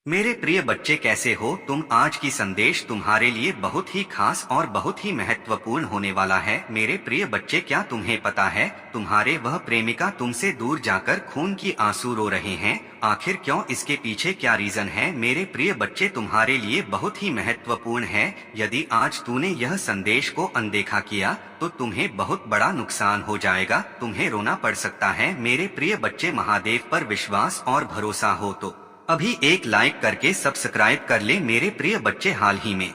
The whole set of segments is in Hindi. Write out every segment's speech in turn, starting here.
मेरे प्रिय बच्चे, कैसे हो तुम? आज की संदेश तुम्हारे लिए बहुत ही खास और बहुत ही महत्वपूर्ण होने वाला है। मेरे प्रिय बच्चे, क्या तुम्हें पता है तुम्हारे वह प्रेमिका तुमसे दूर जाकर खून की आंसू रो रहे हैं? आखिर क्यों? इसके पीछे क्या रीजन है? मेरे प्रिय बच्चे, तुम्हारे लिए बहुत ही महत्वपूर्ण है। यदि आज तूने यह संदेश को अनदेखा किया तो तुम्हें बहुत बड़ा नुकसान हो जाएगा, तुम्हें रोना पड़ सकता है। मेरे प्रिय बच्चे, महादेव पर विश्वास और भरोसा हो तो अभी एक लाइक करके सब्सक्राइब कर ले। मेरे प्रिय बच्चे, हाल ही में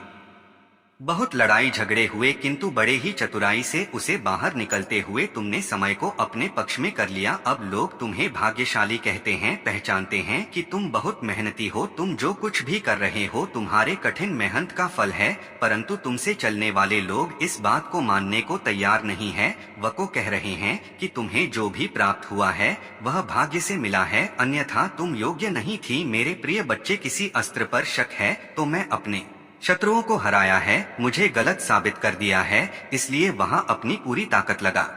बहुत लड़ाई झगड़े हुए, किंतु बड़े ही चतुराई से उसे बाहर निकलते हुए तुमने समय को अपने पक्ष में कर लिया। अब लोग तुम्हें भाग्यशाली कहते हैं, पहचानते हैं कि तुम बहुत मेहनती हो। तुम जो कुछ भी कर रहे हो तुम्हारे कठिन मेहनत का फल है, परंतु तुमसे चलने वाले लोग इस बात को मानने को तैयार नहीं है। वो कह रहे हैं कि तुम्हें जो भी प्राप्त हुआ है वह भाग्य से मिला है, अन्यथा तुम योग्य नहीं थी। मेरे प्रिय बच्चे, किसी अस्त्र पर शक है तो मैं अपने शत्रुओं को हराया है, मुझे गलत साबित कर दिया है, इसलिए वहां अपनी पूरी ताकत लगा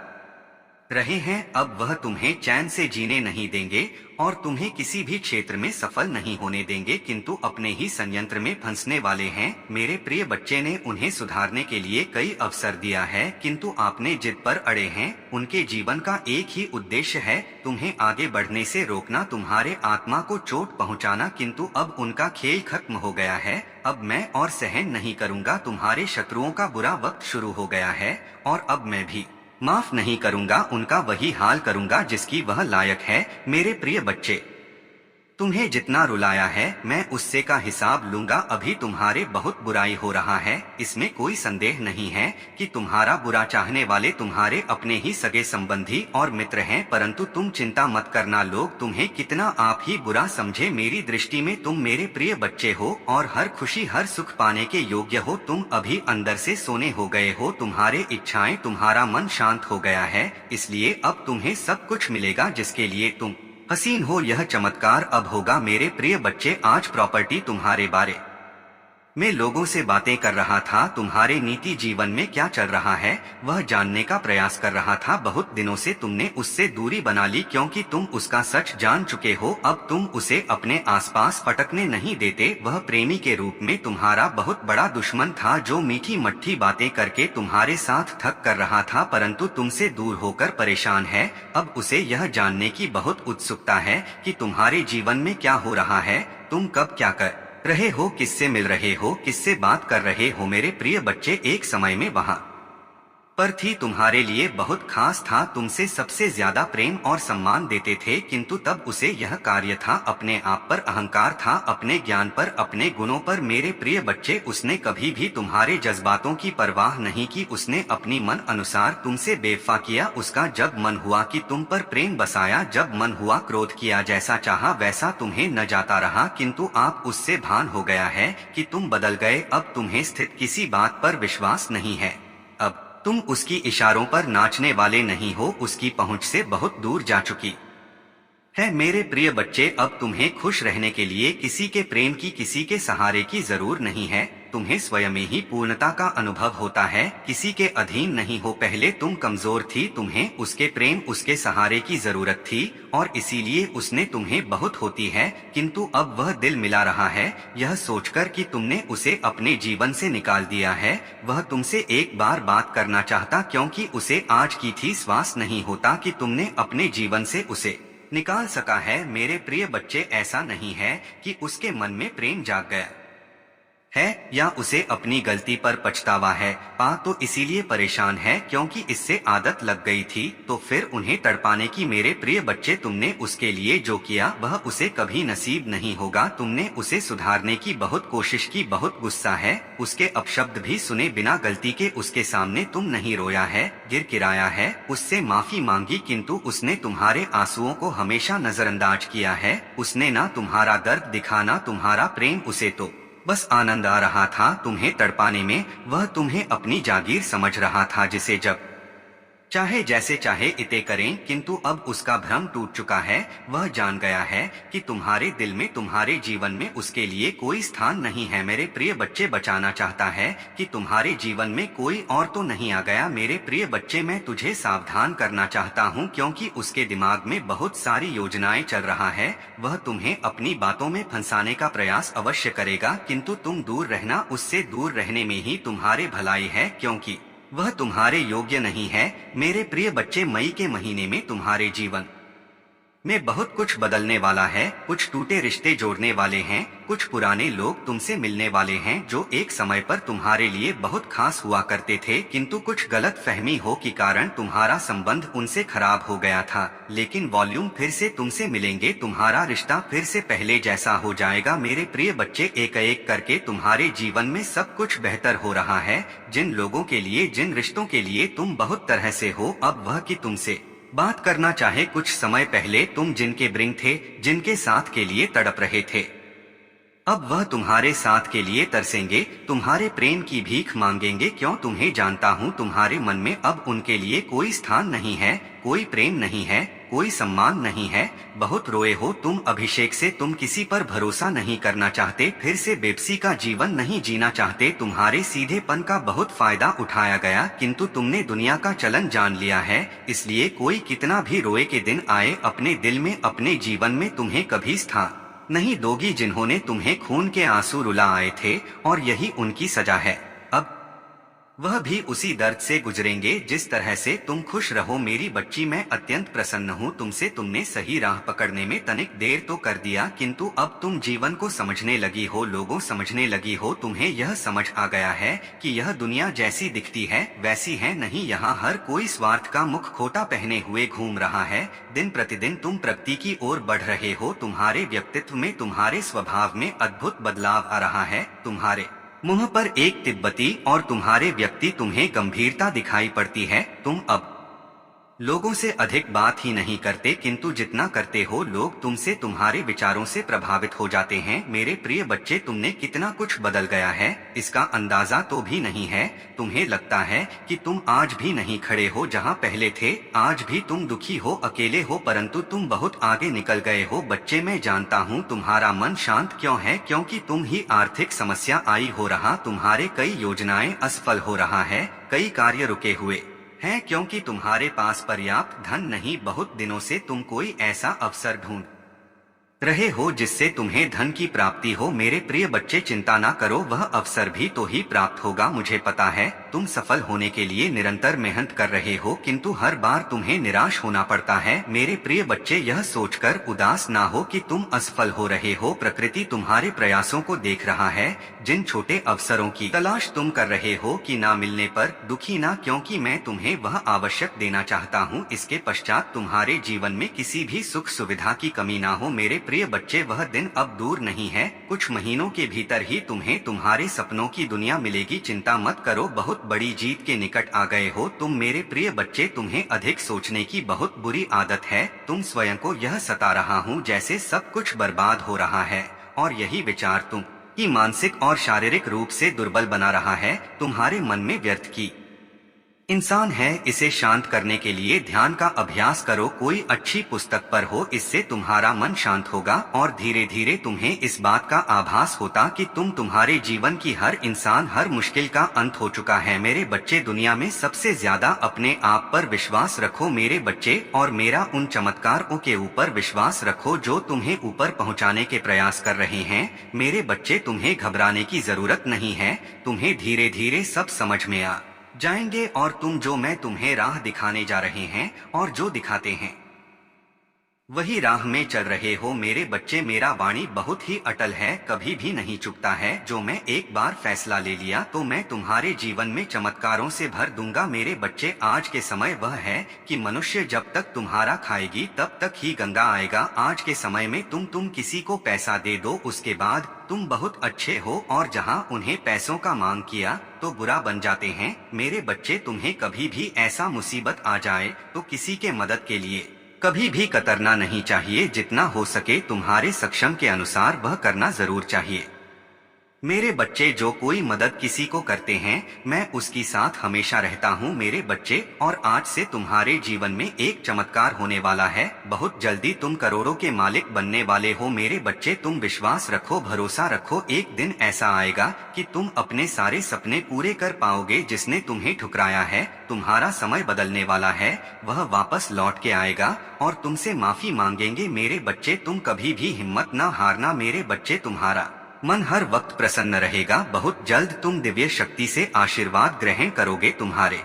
रहे हैं। अब वह तुम्हें चैन से जीने नहीं देंगे और तुम्हें किसी भी क्षेत्र में सफल नहीं होने देंगे, किंतु अपने ही संयंत्र में फंसने वाले हैं। मेरे प्रिय बच्चे ने उन्हें सुधारने के लिए कई अवसर दिया है, किंतु आपने जिद पर अड़े हैं। उनके जीवन का एक ही उद्देश्य है, तुम्हें आगे बढ़ने से रोकना, तुम्हारे आत्मा को चोट पहुंचाना, किंतु अब उनका खेल खत्म हो गया है। अब मैं और सहन नहीं करूंगा, तुम्हारे शत्रुओं का बुरा वक्त शुरू हो गया है और अब मैं भी माफ नहीं करूंगा, उनका वही हाल करूंगा जिसकी वह लायक है। मेरे प्रिय बच्चे, तुम्हें जितना रुलाया है मैं उससे का हिसाब लूंगा। अभी तुम्हारे बहुत बुराई हो रहा है, इसमें कोई संदेह नहीं है कि तुम्हारा बुरा चाहने वाले तुम्हारे अपने ही सगे संबंधी और मित्र हैं, परंतु तुम चिंता मत करना, लोग तुम्हें कितना आप ही बुरा समझे, मेरी दृष्टि में तुम मेरे प्रिय बच्चे हो और हर खुशी हर सुख पाने के योग्य हो। तुम अभी अंदर से सोने हो गए हो, तुम्हारे इच्छाएं, तुम्हारा मन शांत हो गया है, इसलिए अब तुम्हें सब कुछ मिलेगा जिसके लिए तुम हसीन हो। यह चमत्कार अब होगा। मेरे प्रिय बच्चे, आज प्रॉपर्टी तुम्हारे बारे मैं लोगों से बातें कर रहा था, तुम्हारे नीति जीवन में क्या चल रहा है वह जानने का प्रयास कर रहा था। बहुत दिनों से तुमने उससे दूरी बना ली क्योंकि तुम उसका सच जान चुके हो। अब तुम उसे अपने आसपास फटकने नहीं देते। वह प्रेमी के रूप में तुम्हारा बहुत बड़ा दुश्मन था, जो मीठी मट्ठी बातें करके तुम्हारे साथ ठग कर रहा था, परंतु तुमसे दूर होकर परेशान है। अब उसे यह जानने की बहुत उत्सुकता है कि तुम्हारे जीवन में क्या हो रहा है, तुम कब क्या कर रहे हो, किससे मिल रहे हो, किससे बात कर रहे हो। मेरे प्रिय बच्चे, एक समय में वहां पर थी, तुम्हारे लिए बहुत खास था, तुमसे सबसे ज्यादा प्रेम और सम्मान देते थे, किंतु तब उसे यह कार्य था, अपने आप पर अहंकार था, अपने ज्ञान पर, अपने गुणों पर। मेरे प्रिय बच्चे, उसने कभी भी तुम्हारे जज्बातों की परवाह नहीं की, उसने अपनी मन अनुसार तुमसे बेवफा किया। उसका जब मन हुआ कि तुम पर प्रेम बसाया, जब मन हुआ क्रोध किया, जैसा चाहा वैसा तुम्हें न जाता रहा, किंतु आप उससे भान हो गया है कि तुम बदल गए। अब तुम्हें स्थित किसी बात पर विश्वास नहीं है, अब तुम उसकी इशारों पर नाचने वाले नहीं हो, उसकी पहुंच से बहुत दूर जा चुकी है। मेरे प्रिय बच्चे, अब तुम्हें खुश रहने के लिए किसी के प्रेम की, किसी के सहारे की जरूर नहीं है, तुम्हें स्वयं ही पूर्णता का अनुभव होता है, किसी के अधीन नहीं हो। पहले तुम कमजोर थी, तुम्हें उसके प्रेम, उसके सहारे की जरूरत थी और इसीलिए उसने तुम्हें बहुत होती है, किंतु अब वह दिल मिला रहा है यह सोचकर कि तुमने उसे अपने जीवन से निकाल दिया है। वह तुमसे एक बार बात करना चाहता, क्योंकि उसे आज की थी श्वास नहीं होता कि तुमने अपने जीवन से उसे निकाल सका है। मेरे प्रिय बच्चे, ऐसा नहीं है कि उसके मन में प्रेम जाग गया है या उसे अपनी गलती पर पछतावा है, तो इसीलिए परेशान है क्योंकि इससे आदत लग गई थी, तो फिर उन्हें तड़पाने की। मेरे प्रिय बच्चे, तुमने उसके लिए जो किया वह उसे कभी नसीब नहीं होगा। तुमने उसे सुधारने की बहुत कोशिश की, बहुत गुस्सा है, उसके अपशब्द भी सुने बिना गलती के, उसके सामने तुम नहीं रोया है, गिड़गिड़ाया है, उससे माफी मांगी, किंतु उसने तुम्हारे आंसुओं को हमेशा नजरअंदाज किया है। उसने ना तुम्हारा दर्द दिखा ना तुम्हारा प्रेम, उसे तो बस आनंद आ रहा था तुम्हें तड़पाने में। वह तुम्हें अपनी जागीर समझ रहा था, जिसे जब चाहे जैसे चाहे इते करें, किंतु अब उसका भ्रम टूट चुका है। वह जान गया है कि तुम्हारे दिल में, तुम्हारे जीवन में उसके लिए कोई स्थान नहीं है। मेरे प्रिय बच्चे, बचाना चाहता है कि तुम्हारे जीवन में कोई और तो नहीं आ गया। मेरे प्रिय बच्चे, मैं तुझे सावधान करना चाहता हूँ, क्योंकि उसके दिमाग में बहुत सारी योजनाएं चल रहा है। वह तुम्हें अपनी बातों में फंसाने का प्रयास अवश्य करेगा, किंतु तुम दूर रहना। उससे दूर रहने में ही तुम्हारे भलाई है, क्योंकि वह तुम्हारे योग्य नहीं है। मेरे प्रिय बच्चे, मई के महीने में तुम्हारे जीवन में बहुत कुछ बदलने वाला है। कुछ टूटे रिश्ते जोड़ने वाले हैं, कुछ पुराने लोग तुमसे मिलने वाले हैं जो एक समय पर तुम्हारे लिए बहुत खास हुआ करते थे, किंतु कुछ गलत फहमी हो के कारण तुम्हारा संबंध उनसे खराब हो गया था। लेकिन वॉल्यूम फिर से तुमसे मिलेंगे, तुम्हारा रिश्ता फिर से पहले जैसा हो जाएगा। मेरे प्रिय बच्चे, एक एक करके तुम्हारे जीवन में सब कुछ बेहतर हो रहा है। जिन लोगों के लिए, जिन रिश्तों के लिए तुम बहुत तरह से हो, अब वह कि तुमसे बात करना चाहे। कुछ समय पहले तुम जिनके ब्रिंग थे, जिनके साथ के लिए तड़प रहे थे, अब वह तुम्हारे साथ के लिए तरसेंगे, तुम्हारे प्रेम की भीख मांगेंगे। क्यों? तुम्हें जानता हूँ, तुम्हारे मन में अब उनके लिए कोई स्थान नहीं है, कोई प्रेम नहीं है, कोई सम्मान नहीं है। बहुत रोए हो तुम अभिषेक से, तुम किसी पर भरोसा नहीं करना चाहते, फिर से बेबसी का जीवन नहीं जीना चाहते। तुम्हारे सीधेपन का बहुत फायदा उठाया गया, किंतु तुमने दुनिया का चलन जान लिया है। इसलिए कोई कितना भी रोए के दिन आए, अपने दिल में, अपने जीवन में तुम्हें कभी स्थान नहीं दोगी। जिन्होंने तुम्हें खून के आंसू रुला आए थे, और यही उनकी सजा है। अब वह भी उसी दर्द से गुजरेंगे जिस तरह से तुम। खुश रहो मेरी बच्ची, मैं अत्यंत प्रसन्न हूँ तुमसे। तुमने सही राह पकड़ने में तनिक देर तो कर दिया, किंतु अब तुम जीवन को समझने लगी हो, लोगों समझने लगी हो। तुम्हें यह समझ आ गया है कि यह दुनिया जैसी दिखती है वैसी है नहीं। यहाँ हर कोई स्वार्थ का मुख खोटा पहने हुए घूम रहा है। दिन प्रतिदिन तुम प्रगति की ओर बढ़ रहे हो। तुम्हारे व्यक्तित्व में, तुम्हारे स्वभाव में अद्भुत बदलाव आ रहा है। तुम्हारे मुंह पर एक तिब्बती और तुम्हारे व्यक्ति तुम्हें गंभीरता दिखाई पड़ती है। तुम अब लोगों से अधिक बात ही नहीं करते, किंतु जितना करते हो लोग तुमसे, तुम्हारे विचारों से प्रभावित हो जाते हैं। मेरे प्रिय बच्चे, तुमने कितना कुछ बदल गया है, इसका अंदाजा तो भी नहीं है। तुम्हें लगता है कि तुम आज भी नहीं खड़े हो जहां पहले थे, आज भी तुम दुखी हो, अकेले हो, परंतु तुम बहुत आगे निकल गए हो। बच्चे, मैं जानता हूं तुम्हारा मन शांत क्यों है, क्योंकि तुम ही आर्थिक समस्या आई हो रहा, तुम्हारे कई योजनाएं असफल हो रहा है, कई कार्य रुके हुए हैं, क्योंकि तुम्हारे पास पर्याप्त धन नहीं। बहुत दिनों से तुम कोई ऐसा अवसर ढूंढ रहे हो जिससे तुम्हें धन की प्राप्ति हो। मेरे प्रिय बच्चे, चिंता ना करो, वह अवसर भी तो ही प्राप्त होगा। मुझे पता है तुम सफल होने के लिए निरंतर मेहनत कर रहे हो, किंतु हर बार तुम्हें निराश होना पड़ता है। मेरे प्रिय बच्चे, यह सोचकर उदास ना हो कि तुम असफल हो रहे हो। प्रकृति तुम्हारे प्रयासों को देख रहा है। जिन छोटे अवसरों की तलाश तुम कर रहे हो कि ना मिलने पर दुखी ना, क्योंकि मैं तुम्हें वह आवश्यक देना चाहता हूँ। इसके पश्चात तुम्हारे जीवन में किसी भी सुख सुविधा की कमी ना हो। मेरे प्रिय बच्चे, वह दिन अब दूर नहीं है, कुछ महीनों के भीतर ही तुम्हें तुम्हारे सपनों की दुनिया मिलेगी। चिंता मत करो, बहुत बड़ी जीत के निकट आ गए हो तुम। मेरे प्रिय बच्चे, तुम्हें अधिक सोचने की बहुत बुरी आदत है। तुम स्वयं को यह सता रहा हूँ जैसे सब कुछ बर्बाद हो रहा है, और यही विचार तुम की मानसिक और शारीरिक रूप से दुर्बल बना रहा है। तुम्हारे मन में व्यर्थ की इंसान है। इसे शांत करने के लिए ध्यान का अभ्यास करो, कोई अच्छी पुस्तक पर हो, इससे तुम्हारा मन शांत होगा, और धीरे धीरे तुम्हें इस बात का आभास होता कि तुम्हारे जीवन की हर इंसान, हर मुश्किल का अंत हो चुका है। मेरे बच्चे, दुनिया में सबसे ज्यादा अपने आप पर विश्वास रखो मेरे बच्चे, और मेरा उन चमत्कारों के ऊपर विश्वास रखो जो तुम्हें ऊपर पहुंचाने के प्रयास कर रहे हैं। मेरे बच्चे, तुम्हें घबराने की जरूरत नहीं है, तुम्हें धीरे धीरे सब समझ में आ जाएंगे, और तुम जो मैं तुम्हें राह दिखाने जा रहे हैं और जो दिखाते हैं वही राह में चल रहे हो। मेरे बच्चे, मेरा वाणी बहुत ही अटल है, कभी भी नहीं चुकता है। जो मैं एक बार फैसला ले लिया तो मैं तुम्हारे जीवन में चमत्कारों से भर दूंगा। मेरे बच्चे, आज के समय वह है कि मनुष्य जब तक तुम्हारा खाएगी तब तक ही गंगा आएगा। आज के समय में तुम किसी को पैसा दे दो, उसके बाद तुम बहुत अच्छे हो, और जहां उन्हें पैसों का मांग किया तो बुरा बन जाते हैं। मेरे बच्चे, तुम्हें कभी भी ऐसा मुसीबत आ जाए तो किसी के मदद के लिए कभी भी कतरना नहीं चाहिए। जितना हो सके तुम्हारे सक्षम के अनुसार वह करना जरूर चाहिए। मेरे बच्चे जो कोई मदद किसी को करते हैं मैं उसकी साथ हमेशा रहता हूँ मेरे बच्चे। और आज से तुम्हारे जीवन में एक चमत्कार होने वाला है। बहुत जल्दी तुम करोड़ों के मालिक बनने वाले हो मेरे बच्चे। तुम विश्वास रखो, भरोसा रखो। एक दिन ऐसा आएगा कि तुम अपने सारे सपने पूरे कर पाओगे। जिसने तुम्हें ठुकराया है, तुम्हारा समय बदलने वाला है। वह वापस लौट के आएगा और तुमसे माफी मांगेंगे मेरे बच्चे। तुम कभी भी हिम्मत न हारना मेरे बच्चे। तुम्हारा मन हर वक्त प्रसन्न रहेगा। बहुत जल्द तुम दिव्य शक्ति से आशीर्वाद ग्रहण करोगे। तुम्हारे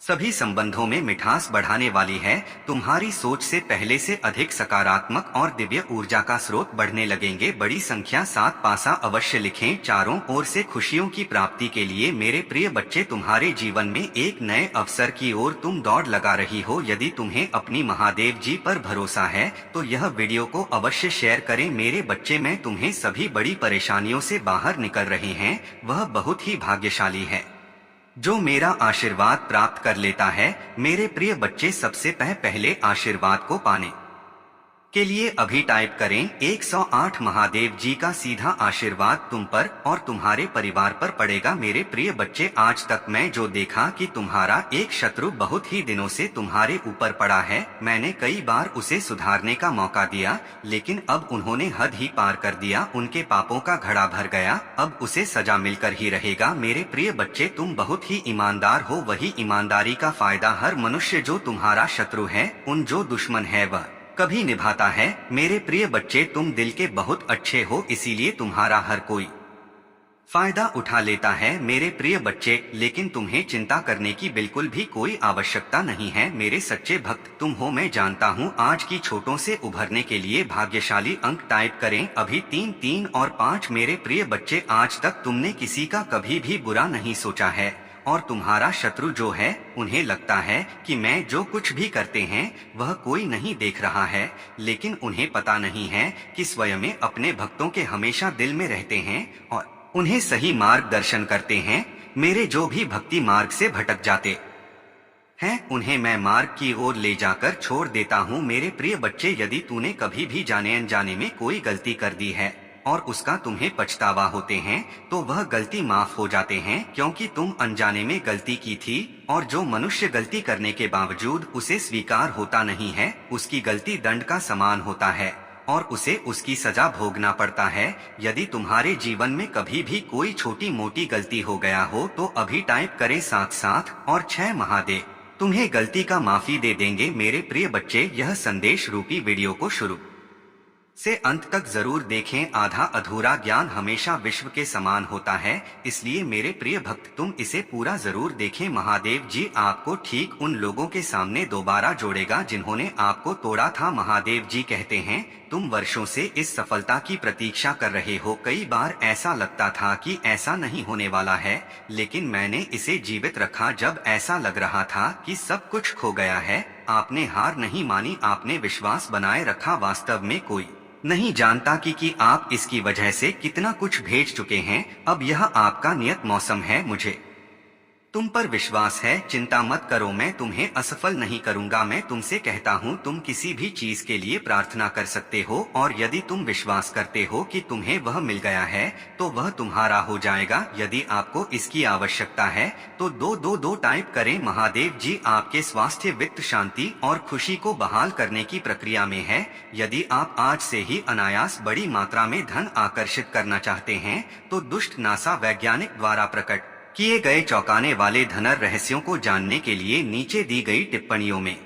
सभी संबंधों में मिठास बढ़ाने वाली है। तुम्हारी सोच से पहले से अधिक सकारात्मक और दिव्य ऊर्जा का स्रोत बढ़ने लगेंगे। बड़ी संख्या 7 पासा अवश्य लिखें। चारों ओर से खुशियों की प्राप्ति के लिए मेरे प्रिय बच्चे तुम्हारे जीवन में एक नए अवसर की ओर तुम दौड़ लगा रही हो। यदि तुम्हें अपनी महादेव जी पर भरोसा है तो यह वीडियो को अवश्य शेयर करें मेरे बच्चे। मैं तुम्हें सभी बड़ी परेशानियों से बाहर निकल रहे हैं वह बहुत ही भाग्यशाली है जो मेरा आशीर्वाद प्राप्त कर लेता है। मेरे प्रिय बच्चे सबसे पहले आशीर्वाद को पाने के लिए अभी टाइप करें 108। महादेव जी का सीधा आशीर्वाद तुम पर और तुम्हारे परिवार पर पड़ेगा मेरे प्रिय बच्चे। आज तक मैं जो देखा कि तुम्हारा एक शत्रु बहुत ही दिनों से तुम्हारे ऊपर पड़ा है। मैंने कई बार उसे सुधारने का मौका दिया लेकिन अब उन्होंने हद ही पार कर दिया। उनके पापों का घड़ा भर गया। अब उसे सजा मिलकर ही रहेगा मेरे प्रिय बच्चे। तुम बहुत ही ईमानदार हो। वही ईमानदारी का फायदा हर मनुष्य जो तुम्हारा शत्रु है, उन जो दुश्मन है वह कभी निभाता है मेरे प्रिय बच्चे। तुम दिल के बहुत अच्छे हो इसीलिए तुम्हारा हर कोई फायदा उठा लेता है मेरे प्रिय बच्चे। लेकिन तुम्हें चिंता करने की बिल्कुल भी कोई आवश्यकता नहीं है मेरे सच्चे भक्त तुम हो मैं जानता हूँ। आज की छोटों से उभरने के लिए भाग्यशाली अंक टाइप करें अभी 3, 3 और 5 मेरे प्रिय बच्चे। आज तक तुमने किसी का कभी भी बुरा नहीं सोचा है और तुम्हारा शत्रु जो है उन्हें लगता है कि मैं जो कुछ भी करते हैं वह कोई नहीं देख रहा है। लेकिन उन्हें पता नहीं है कि स्वयं अपने भक्तों के हमेशा दिल में रहते हैं और उन्हें सही मार्गदर्शन करते हैं। मेरे जो भी भक्ति मार्ग से भटक जाते हैं उन्हें मैं मार्ग की ओर ले जाकर छोड़ देता हूँ मेरे प्रिय बच्चे। यदि तूने कभी भी जाने अनजाने में कोई गलती कर दी है और उसका तुम्हें पछतावा होते हैं तो वह गलती माफ हो जाते हैं क्योंकि तुम अनजाने में गलती की थी। और जो मनुष्य गलती करने के बावजूद उसे स्वीकार होता नहीं है उसकी गलती दंड का समान होता है और उसे उसकी सजा भोगना पड़ता है। यदि तुम्हारे जीवन में कभी भी कोई छोटी मोटी गलती हो गया हो तो अभी टाइप करें 7 और 6 महादेव तुम्हें गलती का माफी दे देंगे मेरे प्रिय बच्चे। यह संदेश रूपी वीडियो को शुरू से अंत तक जरूर देखें। आधा अधूरा ज्ञान हमेशा विश्व के समान होता है इसलिए मेरे प्रिय भक्त तुम इसे पूरा जरूर देखें। महादेव जी आपको ठीक उन लोगों के सामने दोबारा जोड़ेगा जिन्होंने आपको तोड़ा था। महादेव जी कहते हैं तुम वर्षों से इस सफलता की प्रतीक्षा कर रहे हो। कई बार ऐसा लगता था कि ऐसा नहीं होने वाला है लेकिन मैंने इसे जीवित रखा जब ऐसा लग रहा था कि सब कुछ खो गया है। आपने हार नहीं मानी, आपने विश्वास बनाए रखा। वास्तव में कोई नहीं जानता कि आप इसकी वजह से कितना कुछ भेज चुके हैं। अब यह आपका नियत मौसम है। मुझे तुम पर विश्वास है। चिंता मत करो, मैं तुम्हें असफल नहीं करूंगा। मैं तुमसे कहता हूँ तुम किसी भी चीज के लिए प्रार्थना कर सकते हो और यदि तुम विश्वास करते हो कि तुम्हें वह मिल गया है तो वह तुम्हारा हो जाएगा। यदि आपको इसकी आवश्यकता है तो 222 टाइप करें। महादेव जी आपके स्वास्थ्य, वित्त, शांति और खुशी को बहाल करने की प्रक्रिया में है। यदि आप आज से ही अनायास बड़ी मात्रा में धन आकर्षित करना चाहते हैं तो दुष्ट नासा वैज्ञानिक द्वारा प्रकट किए गए चौंकाने वाले धनर रहस्यों को जानने के लिए नीचे दी गई टिप्पणियों में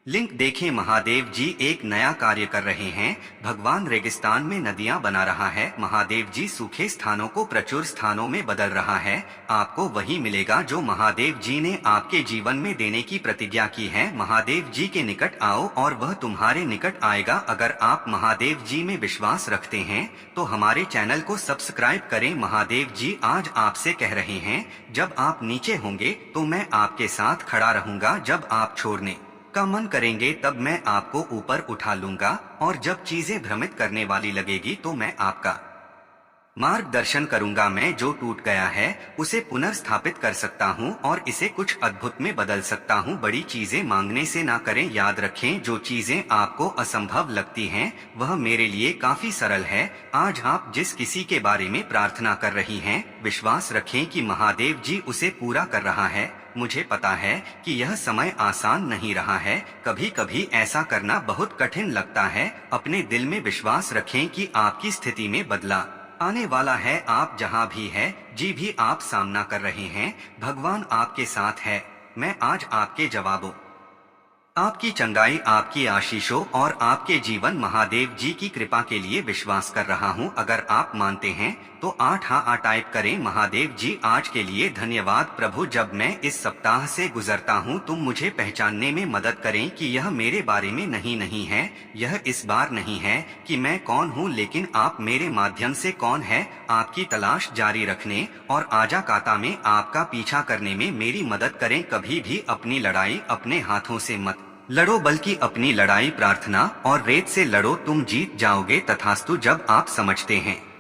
लिंक देखें। महादेव जी एक नया कार्य कर रहे हैं। भगवान रेगिस्तान में नदियां बना रहा है। महादेव जी सूखे स्थानों को प्रचुर स्थानों में बदल रहा है। आपको वही मिलेगा जो महादेव जी ने आपके जीवन में देने की प्रतिज्ञा की है। महादेव जी के निकट आओ और वह तुम्हारे निकट आएगा। अगर आप महादेव जी में विश्वास रखते हैं तो हमारे चैनल को सब्सक्राइब करें। महादेव जी आज आपसे कह रहे हैं जब आप नीचे होंगे तो मैं आपके साथ खड़ा रहूंगा। जब आप छोड़ने का मन करेंगे तब मैं आपको ऊपर उठा लूंगा और जब चीजें भ्रमित करने वाली लगेगी तो मैं आपका मार्गदर्शन करूंगा। मैं जो टूट गया है उसे पुनर्स्थापित कर सकता हूं और इसे कुछ अद्भुत में बदल सकता हूं। बड़ी चीजें मांगने से ना करें। याद रखें, जो चीजें आपको असंभव लगती हैं वह मेरे लिए काफी सरल है। आज आप जिस किसी के बारे में प्रार्थना कर रही हैं, विश्वास रखें कि महादेव जी उसे पूरा कर रहा है। मुझे पता है कि यह समय आसान नहीं रहा है। कभी कभी ऐसा करना बहुत कठिन लगता है। अपने दिल में विश्वास रखें कि आपकी स्थिति में बदला आने वाला है। आप जहां भी है, जी भी आप सामना कर रहे हैं, भगवान आपके साथ है। मैं आज आपके जवाबों, आपकी चंगाई, आपकी आशीषों और आपके जीवन महादेव जी की कृपा के लिए विश्वास कर रहा हूं। अगर आप मानते हैं तो 8 हाँ टाइप करें। महादेव जी, आज के लिए धन्यवाद प्रभु। जब मैं इस सप्ताह से गुजरता हूं, तुम मुझे पहचानने में मदद करें कि यह मेरे बारे में नहीं है। यह इस बार नहीं है कि मैं कौन हूं, लेकिन आप मेरे माध्यम से कौन है। आपकी तलाश जारी रखने और आजा काता में आपका पीछा करने में मेरी मदद करें। कभी भी अपनी लड़ाई अपने हाथों से मत लड़ो, बल्कि अपनी लड़ाई प्रार्थना और रेत से लड़ो। तुम जीत जाओगे। तथास्तु। जब आप समझते हैं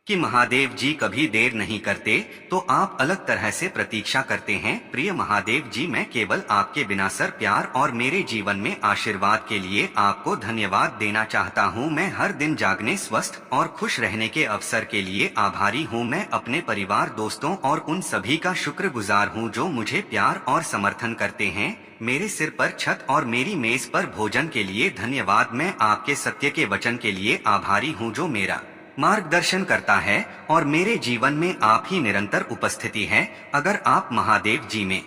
कि महादेव जी कभी देर नहीं करते, तो आप अलग तरह से प्रतीक्षा करते हैं। प्रिय महादेव जी, मैं केवल आपके बिना प्यार और मेरे जीवन में आशीर्वाद के लिए आपको धन्यवाद देना चाहता हूं। मैं हर दिन जागने, स्वस्थ और खुश रहने के अवसर के लिए आभारी हूं। मैं अपने परिवार, दोस्तों और उन सभी का शुक्रगुजार हूं जो मुझे प्यार और समर्थन करते हैं। मेरे सिर पर छत और मेरी मेज पर भोजन के लिए धन्यवाद। मैं आपके सत्य के वचन के लिए आभारी हूं जो मेरा मार्गदर्शन करता है और मेरे जीवन में आप ही निरंतर उपस्थिति है। अगर आप महादेव जी में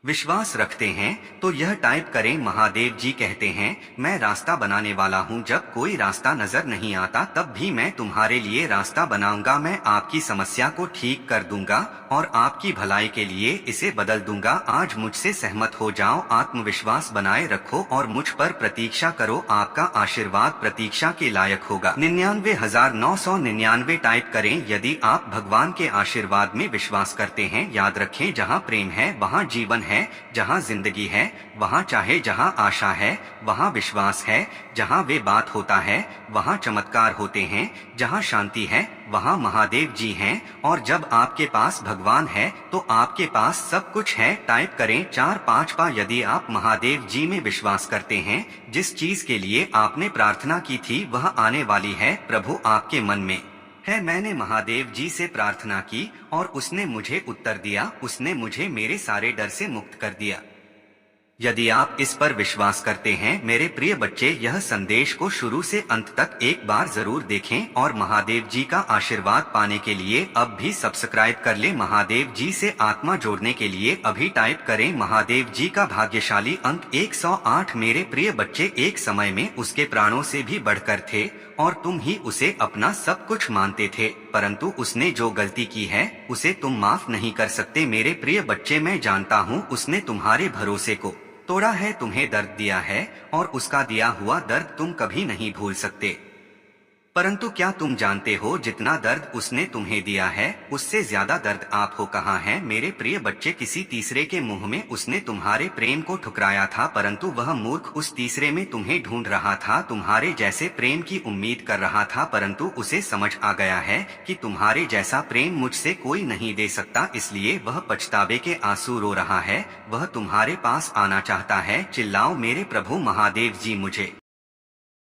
विश्वास रखते हैं तो यह टाइप करें। महादेव जी कहते हैं, मैं रास्ता बनाने वाला हूं। जब कोई रास्ता नजर नहीं आता तब भी मैं तुम्हारे लिए रास्ता बनाऊंगा। मैं आपकी समस्या को ठीक कर दूंगा और आपकी भलाई के लिए इसे बदल दूंगा। आज मुझसे सहमत हो जाओ, आत्मविश्वास बनाए रखो और मुझ पर प्रतीक्षा करो। आपका आशीर्वाद प्रतीक्षा के लायक होगा। 99,999 टाइप करें यदि आप भगवान के आशीर्वाद में विश्वास करते हैं। याद रखें, जहाँ प्रेम है वहाँ जीवन है, जहाँ जिंदगी है वहाँ चाहे, जहाँ आशा है वहाँ विश्वास है, जहाँ वे बात होता है वहाँ चमत्कार होते हैं, जहाँ शांति है वहाँ महादेव जी हैं। और जब आपके पास भगवान है तो आपके पास सब कुछ है। टाइप करें 4-5 पा यदि आप महादेव जी में विश्वास करते हैं। जिस चीज के लिए आपने प्रार्थना की थी वह आने वाली है। प्रभु आपके मन में है। मैंने महादेव जी से प्रार्थना की और उसने मुझे उत्तर दिया। उसने मुझे मेरे सारे डर से मुक्त कर दिया। यदि आप इस पर विश्वास करते हैं मेरे प्रिय बच्चे, यह संदेश को शुरू से अंत तक एक बार जरूर देखें और महादेव जी का आशीर्वाद पाने के लिए अब भी सब्सक्राइब कर लें। महादेव जी से आत्मा जोड़ने के लिए अभी टाइप करें महादेव जी का भाग्यशाली अंक 108। मेरे प्रिय बच्चे, एक समय में उसके प्राणों से भी बढ़कर थे और तुम ही उसे अपना सब कुछ मानते थे, परंतु उसने जो गलती की है उसे तुम माफ नहीं कर सकते। मेरे प्रिय बच्चे, मैं जानता हूँ उसने तुम्हारे भरोसे को तोड़ा है, तुम्हें दर्द दिया है और उसका दिया हुआ दर्द तुम कभी नहीं भूल सकते। परंतु क्या तुम जानते हो, जितना दर्द उसने तुम्हें दिया है उससे ज्यादा दर्द आप हो कहाँ है। मेरे प्रिय बच्चे, किसी तीसरे के मुंह में उसने तुम्हारे प्रेम को ठुकराया था, परंतु वह मूर्ख उस तीसरे में तुम्हें ढूंढ रहा था, तुम्हारे जैसे प्रेम की उम्मीद कर रहा था, परंतु उसे समझ आ गया है कि तुम्हारे जैसा प्रेम मुझसे कोई नहीं दे सकता, इसलिए वह पछतावे के आंसू रो रहा है। वह तुम्हारे पास आना चाहता है। चिल्लाओ मेरे प्रभु महादेव जी मुझे